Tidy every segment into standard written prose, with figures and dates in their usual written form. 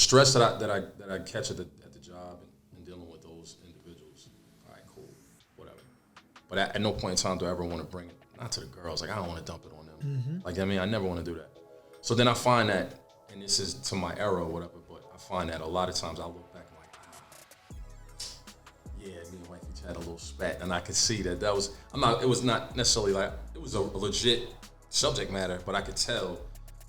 stress that I catch at the job and dealing with those individuals. All right, cool, whatever. But at no point in time do I ever want to bring it not to the girls. Like I don't want to dump it on them. Like I mean, I never want to do that. So then I find that, and this is to my era or whatever. But I find that a lot of times I look back and like, yeah, me and wifey had a little spat, and I could see that was. It was not necessarily like it was a legit subject matter, but I could tell.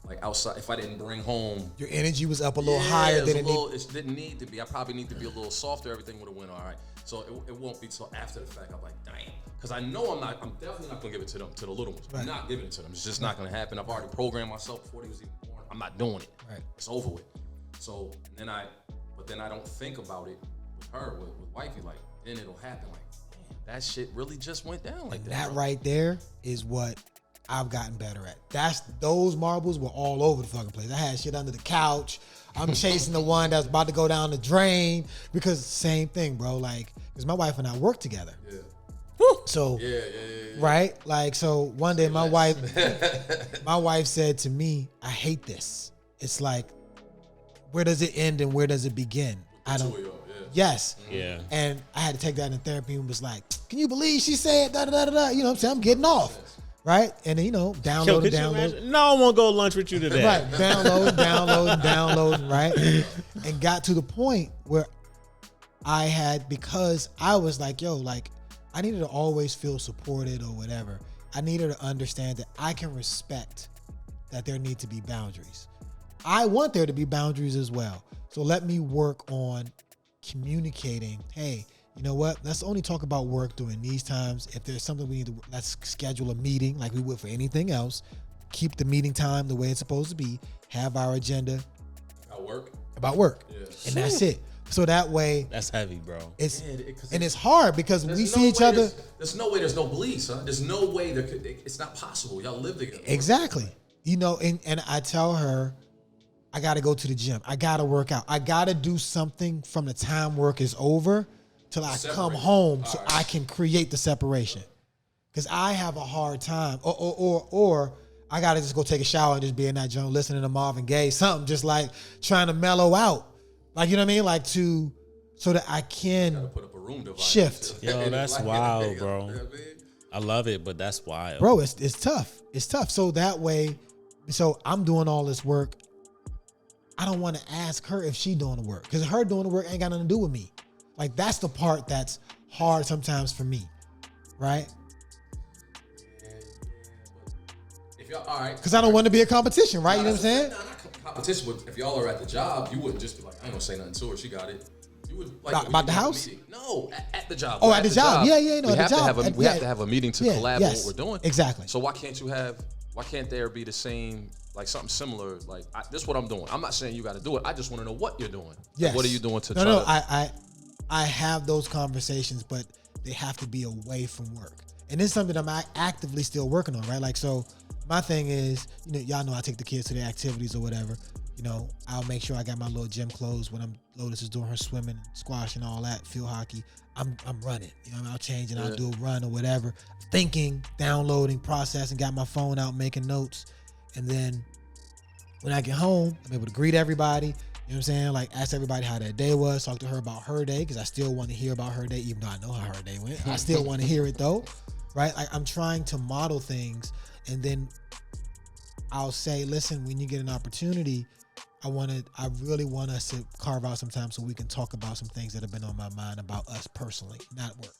Like outside, if I didn't bring home, your energy was up a little higher than it didn't need to be. I probably need to be a little softer. Everything would have went all right. So it won't be till after the fact. I'm like, damn, because I know I'm definitely not gonna give it to them, to the little ones. Right. I'm not giving it to them. It's just not gonna happen. I've already programmed myself before they was even born. I'm not doing it. Right. It's over with. So then I don't think about it with her, with wifey. Like then it'll happen. Like, damn, that shit really just went down like that. That right there is what I've gotten better at. Those marbles were all over the fucking place. I had shit under the couch. I'm chasing the one that's about to go down the drain because same thing, bro. Like, because my wife and I work together. Yeah. So, Yeah. right? Like, so one day my wife said to me, I hate this. It's like, where does it end and where does it begin? I don't. Yes. Yeah. And I had to take that in therapy and was like, can you believe she said da da da da? You know what I'm saying? I'm getting off. Right? And then, download. No, I won't go lunch with you today. Right. Download, right? And got to the point where because I was like, yo, like, I needed to always feel supported or whatever. I needed to understand that I can respect that there need to be boundaries. I want there to be boundaries as well. So let me work on communicating, hey, you know what? Let's only talk about work during these times. If there's something we need to, let's schedule a meeting like we would for anything else. Keep the meeting time the way it's supposed to be. Have our agenda about work. Yeah. And that's it. So that way, that's heavy, bro. It's hard because we see each other. There's no way. There's no bleed, son. There's no way. It's not possible. Y'all live together. Exactly. And I tell her, I got to go to the gym. I got to work out. I got to do something from the time work is over till I come home so I can create the separation. Because I have a hard time. Or I got to just go take a shower and just be in that joint listening to Marvin Gaye. Something just like trying to mellow out. Like, you know what I mean? Like so that I can put up a room device. Shift. Yo, that's wild, bro. I love it, but that's wild. Bro, it's tough. It's tough. So that way, I'm doing all this work. I don't want to ask her if she doing the work. Because her doing the work ain't got nothing to do with me. Like, that's the part that's hard sometimes for me. Right? If y'all, all right. Because I don't want to be a competition, right? You know what I'm saying? No, not competition, but if y'all are at the job, you wouldn't just be like, I ain't gonna say nothing to her. She got it. You would like about the house? No, at the job. Oh, at the job. Yeah. No, we have to have a meeting to collab on what we're doing. Exactly. So why can't there be the same, like something similar? Like this is what I'm doing. I'm not saying you got to do it. I just want to know what you're doing. Yes. Like, what are you doing to try to? I have those conversations, but they have to be away from work. And this is something I'm actively still working on, right? Like, so my thing is, y'all know I take the kids to the activities or whatever. I'll make sure I got my little gym clothes when Lotus is doing her swimming, squash and all that, field hockey. I'm running. I'll change and I'll do a run or whatever. Thinking, downloading, processing, got my phone out, making notes. And then when I get home, I'm able to greet everybody. You know what I'm saying? Like, ask everybody how their day was, talk to her about her day, because I still want to hear about her day, even though I know how her day went. I still want to hear it though, right? Like, I'm trying to model things, and then I'll say, listen, when you get an opportunity, I really want us to carve out some time so we can talk about some things that have been on my mind about us personally, not work.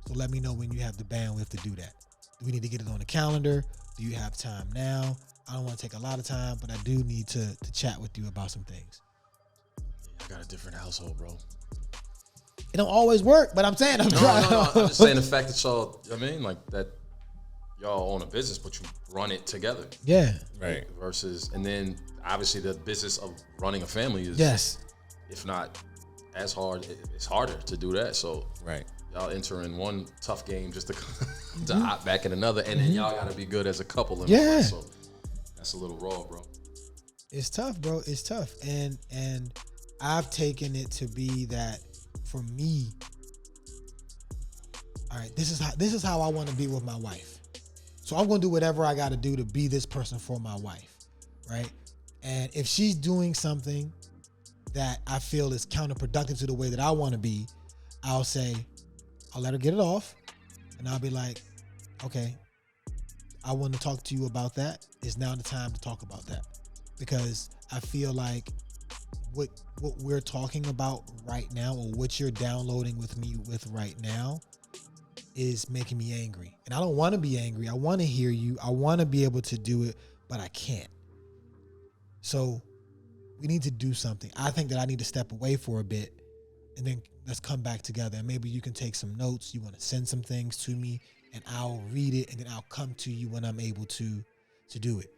So let me know when you have the bandwidth to do that. Do we need to get it on the calendar? Do you have time now? I don't want to take a lot of time, but I do need to chat with you about some things. I got a different household, bro. It don't always work, but I'm saying I'm trying. No. I'm just saying the fact that y'all, like that y'all own a business, but you run it together. Yeah. Right. Versus, and then obviously the business of running a family is, yes, if not as hard, it's harder to do that. So right. Y'all enter in one tough game just to hop back in another, and then y'all got to be good as a couple. Yeah. So that's a little raw, bro. It's tough, bro. It's tough. And I've taken it to be that for me, all right, this is how I want to be with my wife. So I'm going to do whatever I got to do to be this person for my wife, right? And if she's doing something that I feel is counterproductive to the way that I want to be, I'll let her get it off, and I'll be like, okay, I want to talk to you about that. It's now the time to talk about that, because I feel like what we're talking about right now, or what you're downloading with me with right now, is making me angry. And I don't want to be angry. I want to hear you. I want to be able to do it, but I can't. So we need to do something. I think that I need to step away for a bit, and then let's come back together. And maybe you can take some notes. You want to send some things to me, and I'll read it, and then I'll come to you when I'm able to do it.